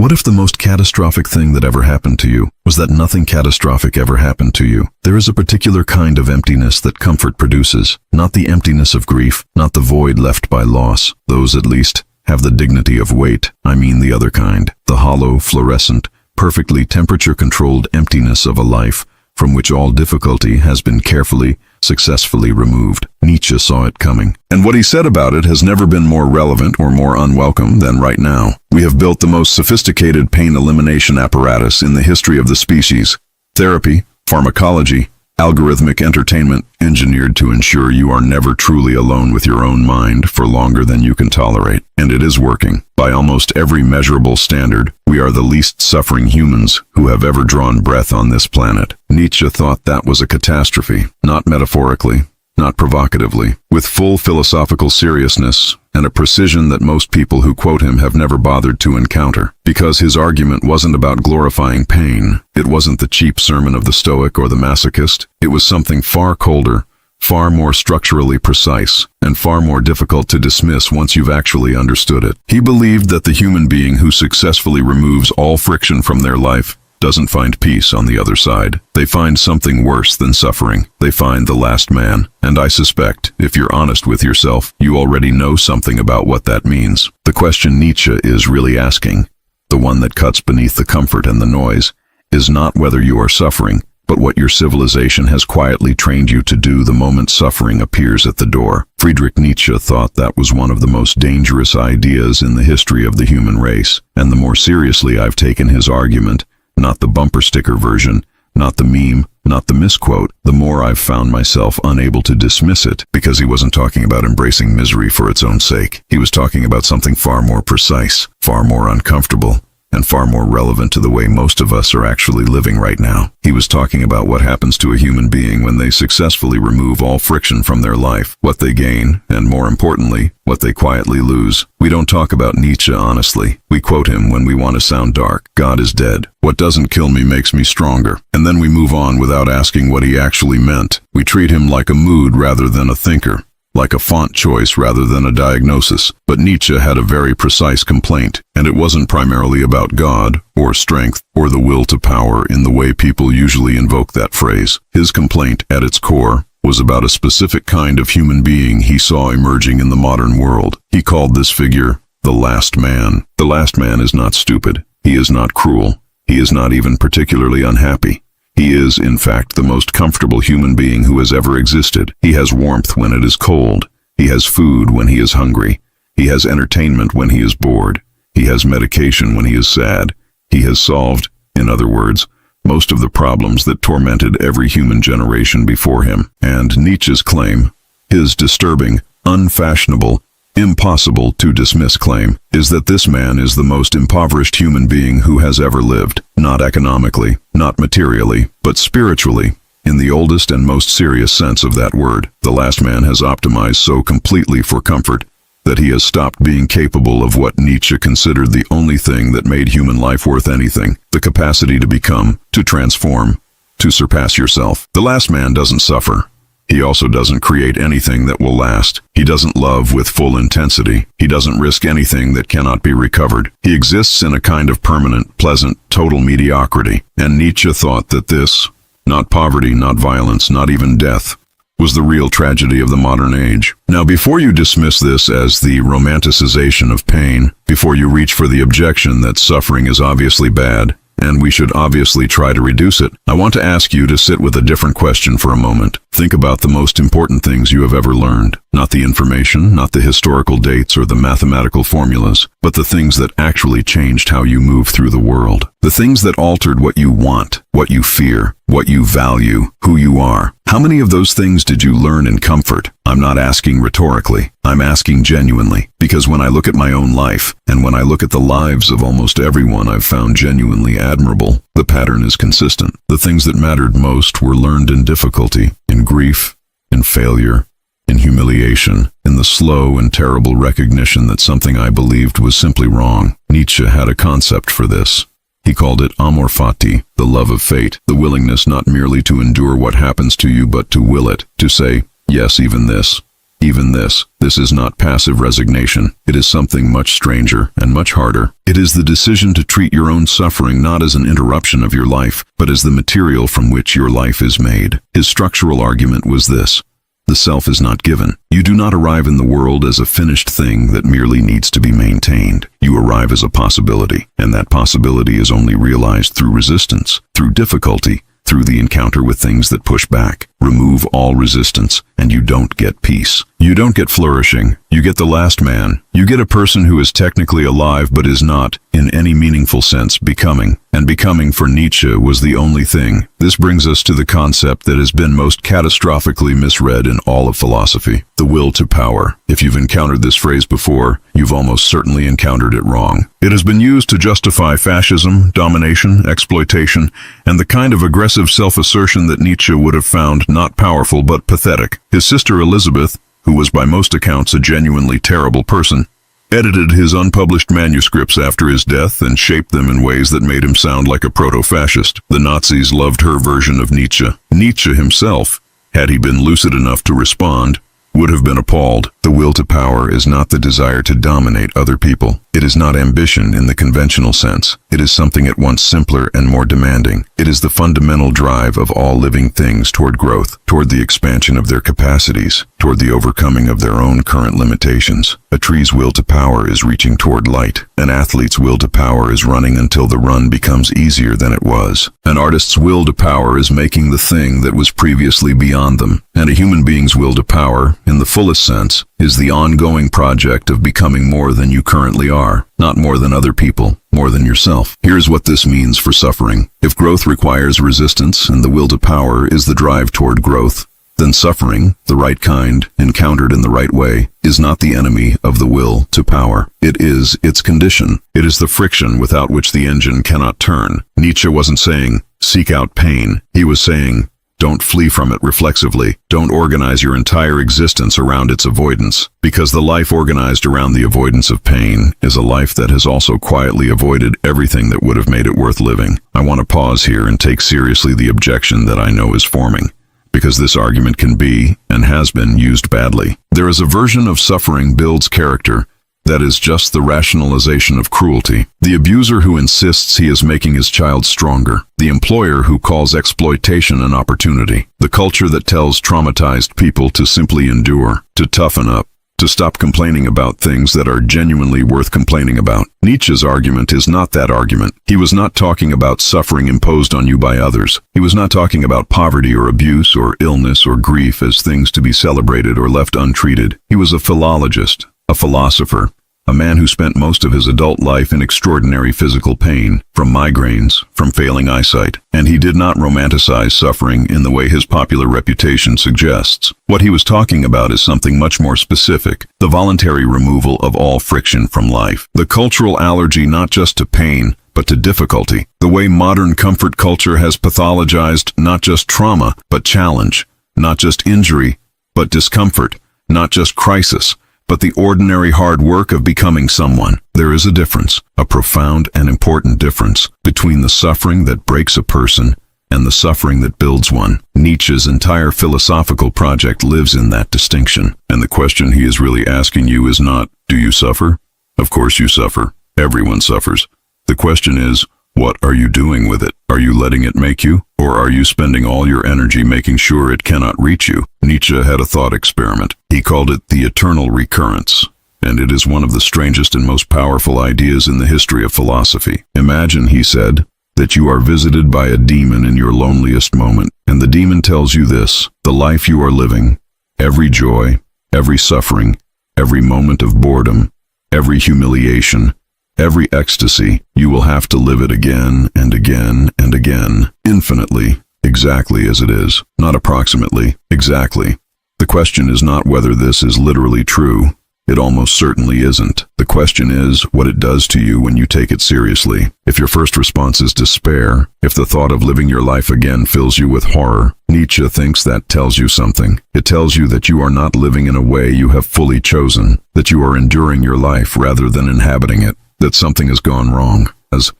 What if the most catastrophic thing that ever happened to you was that nothing catastrophic ever happened to you? There is a particular kind of emptiness that comfort produces, not the emptiness of grief, not the void left by loss. Those, at least, have the dignity of weight. I mean the other kind, the hollow, fluorescent, perfectly temperature-controlled emptiness of a life from which all difficulty has been carefully, successfully removed. Nietzsche saw it coming. And what he said about it has never been more relevant or more unwelcome than right now. We have built the most sophisticated pain-elimination apparatus in the history of the species. Therapy, pharmacology, algorithmic entertainment, engineered to ensure you are never truly alone with your own mind for longer than you can tolerate. And it is working. By almost every measurable standard, we are the least suffering humans who have ever drawn breath on this planet. Nietzsche thought that was a catastrophe, not metaphorically, not provocatively, with full philosophical seriousness and a precision that most people who quote him have never bothered to encounter. Because his argument wasn't about glorifying pain, it wasn't the cheap sermon of the Stoic or the masochist, it was something far colder, far more structurally precise, and far more difficult to dismiss once you've actually understood it. He believed that the human being who successfully removes all friction from their life doesn't find peace on the other side. They find something worse than suffering. They find the last man. And I suspect, if you're honest with yourself, you already know something about what that means. The question Nietzsche is really asking, the one that cuts beneath the comfort and the noise, is not whether you are suffering, but what your civilization has quietly trained you to do the moment suffering appears at the door. Friedrich Nietzsche thought that was one of the most dangerous ideas in the history of the human race. And the more seriously I've taken his argument, not the bumper sticker version, not the meme, not the misquote, the more I've found myself unable to dismiss it, because he wasn't talking about embracing misery for its own sake. He was talking about something far more precise, far more uncomfortable, and far more relevant to the way most of us are actually living right now. He was talking about what happens to a human being when they successfully remove all friction from their life, what they gain, and more importantly, what they quietly lose. We don't talk about Nietzsche honestly. We quote him when we want to sound dark. God is dead. What doesn't kill me makes me stronger. And then we move on without asking what he actually meant. We treat him like a mood rather than a thinker, like a font choice rather than a diagnosis. But Nietzsche had a very precise complaint, and it wasn't primarily about God, or strength, or the will to power in the way people usually invoke that phrase. His complaint, at its core, was about a specific kind of human being he saw emerging in the modern world. He called this figure the last man. The last man is not stupid. He is not cruel. He is not even particularly unhappy. He is, in fact, the most comfortable human being who has ever existed. He has warmth when it is cold. He has food when he is hungry. He has entertainment when he is bored. He has medication when he is sad. He has solved, in other words, most of the problems that tormented every human generation before him. And Nietzsche's claim, his disturbing, unfashionable, impossible to dismiss claim, is that this man is the most impoverished human being who has ever lived, not economically, not materially, but spiritually. In the oldest and most serious sense of that word, the last man has optimized so completely for comfort that he has stopped being capable of what Nietzsche considered the only thing that made human life worth anything, the capacity to become, to transform, to surpass yourself. The last man doesn't suffer. He also doesn't create anything that will last. He doesn't love with full intensity. He doesn't risk anything that cannot be recovered. He exists in a kind of permanent, pleasant, total mediocrity. And Nietzsche thought that this, not poverty, not violence, not even death, was the real tragedy of the modern age. Now, before you dismiss this as the romanticization of pain, before you reach for the objection that suffering is obviously bad, and we should obviously try to reduce it, I want to ask you to sit with a different question for a moment. Think about the most important things you have ever learned. Not the information, not the historical dates or the mathematical formulas, but the things that actually changed how you move through the world. The things that altered what you want, what you fear, what you value, who you are. How many of those things did you learn in comfort? I'm not asking rhetorically. I'm asking genuinely. Because when I look at my own life, and when I look at the lives of almost everyone I've found genuinely admirable, the pattern is consistent. The things that mattered most were learned in difficulty, in grief, in failure, in humiliation, in the slow and terrible recognition that something I believed was simply wrong. Nietzsche had a concept for this. He called it amor fati, the love of fate, the willingness not merely to endure what happens to you but to will it, to say, yes, even this, even this is not passive resignation. It is something much stranger and much harder. It is the decision to treat your own suffering not as an interruption of your life, but as the material from which your life is made. His structural argument was this: the self is not given. You do not arrive in the world as a finished thing that merely needs to be maintained. You arrive as a possibility, and that possibility is only realized through resistance, through difficulty, through the encounter with things that push back. Remove all resistance, and you don't get peace. You don't get flourishing. You get the last man. You get a person who is technically alive but is not, in any meaningful sense, becoming. And becoming for Nietzsche was the only thing. This brings us to the concept that has been most catastrophically misread in all of philosophy: the will to power. If you've encountered this phrase before, you've almost certainly encountered it wrong. It has been used to justify fascism, domination, exploitation, and the kind of aggressive self-assertion that Nietzsche would have found not powerful but pathetic. His sister Elizabeth, who was by most accounts a genuinely terrible person, edited his unpublished manuscripts after his death and shaped them in ways that made him sound like a proto-fascist. The Nazis loved her version of Nietzsche. Nietzsche himself, had he been lucid enough to respond, would have been appalled. The will to power is not the desire to dominate other people. It is not ambition in the conventional sense. It is something at once simpler and more demanding. It is the fundamental drive of all living things toward growth, toward the expansion of their capacities, toward the overcoming of their own current limitations. A tree's will to power is reaching toward light. An athlete's will to power is running until the run becomes easier than it was. An artist's will to power is making the thing that was previously beyond them. And a human being's will to power, in the fullest sense, is the ongoing project of becoming more than you currently are, not more than other people, more than yourself. Here's what this means for suffering. If growth requires resistance and the will to power is the drive toward growth, then suffering, the right kind, encountered in the right way, is not the enemy of the will to power. It is its condition. It is the friction without which the engine cannot turn. Nietzsche wasn't saying, seek out pain. He was saying, don't flee from it reflexively. Don't organize your entire existence around its avoidance, because the life organized around the avoidance of pain is a life that has also quietly avoided everything that would have made it worth living. I want to pause here and take seriously the objection that I know is forming, because this argument can be, and has been, used badly. There is a version of suffering builds character that is just the rationalization of cruelty. The abuser who insists he is making his child stronger. The employer who calls exploitation an opportunity. The culture that tells traumatized people to simply endure, to toughen up, to stop complaining about things that are genuinely worth complaining about. Nietzsche's argument is not that argument. He was not talking about suffering imposed on you by others. He was not talking about poverty or abuse or illness or grief as things to be celebrated or left untreated. He was a philologist, a philosopher, a man who spent most of his adult life in extraordinary physical pain, from migraines, from failing eyesight, and he did not romanticize suffering in the way his popular reputation suggests. What he was talking about is something much more specific: the voluntary removal of all friction from life, the cultural allergy not just to pain, but to difficulty, the way modern comfort culture has pathologized not just trauma, but challenge, not just injury, but discomfort, not just crisis, but the ordinary hard work of becoming someone. There is a difference, a profound and important difference, between the suffering that breaks a person and the suffering that builds one. Nietzsche's entire philosophical project lives in that distinction. And the question he is really asking you is not, do you suffer? Of course you suffer. Everyone suffers. The question is, what are you doing with it? Are you letting it make you? Or are you spending all your energy making sure it cannot reach you? Nietzsche had a thought experiment. He called it the eternal recurrence, and it is one of the strangest and most powerful ideas in the history of philosophy. Imagine, he said, that you are visited by a demon in your loneliest moment, and the demon tells you this: the life you are living, every joy, every suffering, every moment of boredom, every humiliation, every ecstasy, you will have to live it again and again and again, infinitely, exactly as it is, not approximately, exactly. The question is not whether this is literally true. It almost certainly isn't. The question is what it does to you when you take it seriously. If your first response is despair, if the thought of living your life again fills you with horror, Nietzsche thinks that tells you something. It tells you that you are not living in a way you have fully chosen, that you are enduring your life rather than inhabiting it, that something has gone wrong.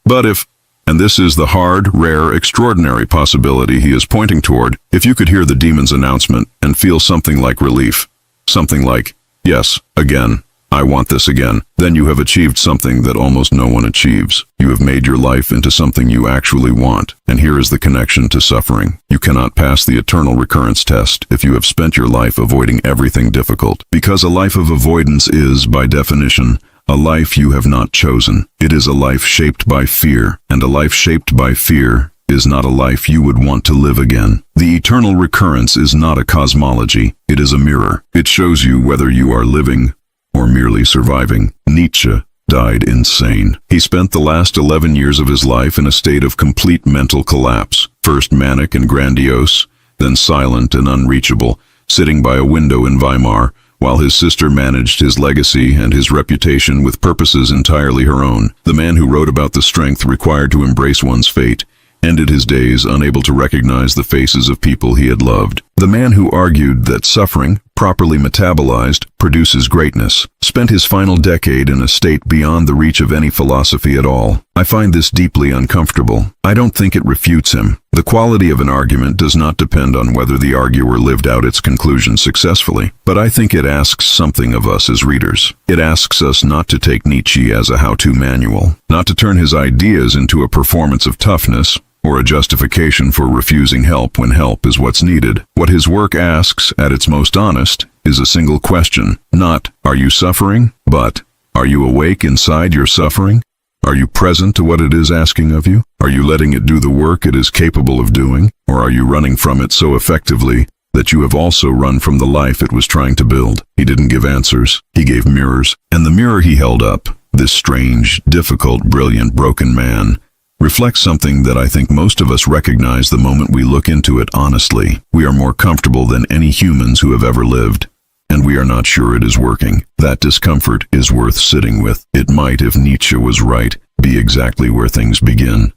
But if, and this is the hard, rare, extraordinary possibility he is pointing toward, if you could hear the demon's announcement and feel something like relief, Something like, yes, again. I want this again. Then you have achieved something that almost no one achieves. You have made your life into something you actually want. And here is the connection to suffering. You cannot pass the eternal recurrence test if you have spent your life avoiding everything difficult. Because a life of avoidance is, by definition, a life you have not chosen. It is a life shaped by fear, and a life shaped by fear is not a life you would want to live again. The eternal recurrence is not a cosmology. It is a mirror. It shows you whether you are living or merely surviving. Nietzsche died insane. He spent the last 11 years of his life in a state of complete mental collapse, first manic and grandiose, then silent and unreachable, sitting by a window in Weimar, while his sister managed his legacy and his reputation with purposes entirely her own. The man who wrote about the strength required to embrace one's fate ended his days unable to recognize the faces of people he had loved. The man who argued that suffering, properly metabolized, produces greatness, spent his final decade in a state beyond the reach of any philosophy at all. I find this deeply uncomfortable. I don't think it refutes him. The quality of an argument does not depend on whether the arguer lived out its conclusion successfully, but I think it asks something of us as readers. It asks us not to take Nietzsche as a how-to manual, not to turn his ideas into a performance of toughness, or a justification for refusing help when help is what's needed. What his work asks, at its most honest, is a single question. Not, are you suffering? But, are you awake inside your suffering? Are you present to what it is asking of you? Are you letting it do the work it is capable of doing? Or are you running from it so effectively that you have also run from the life it was trying to build? He didn't give answers. He gave mirrors. And the mirror he held up, this strange, difficult, brilliant, broken man, reflects something that I think most of us recognize the moment we look into it honestly. We are more comfortable than any humans who have ever lived, and we are not sure it is working. That discomfort is worth sitting with. It might, if Nietzsche was right, be exactly where things begin.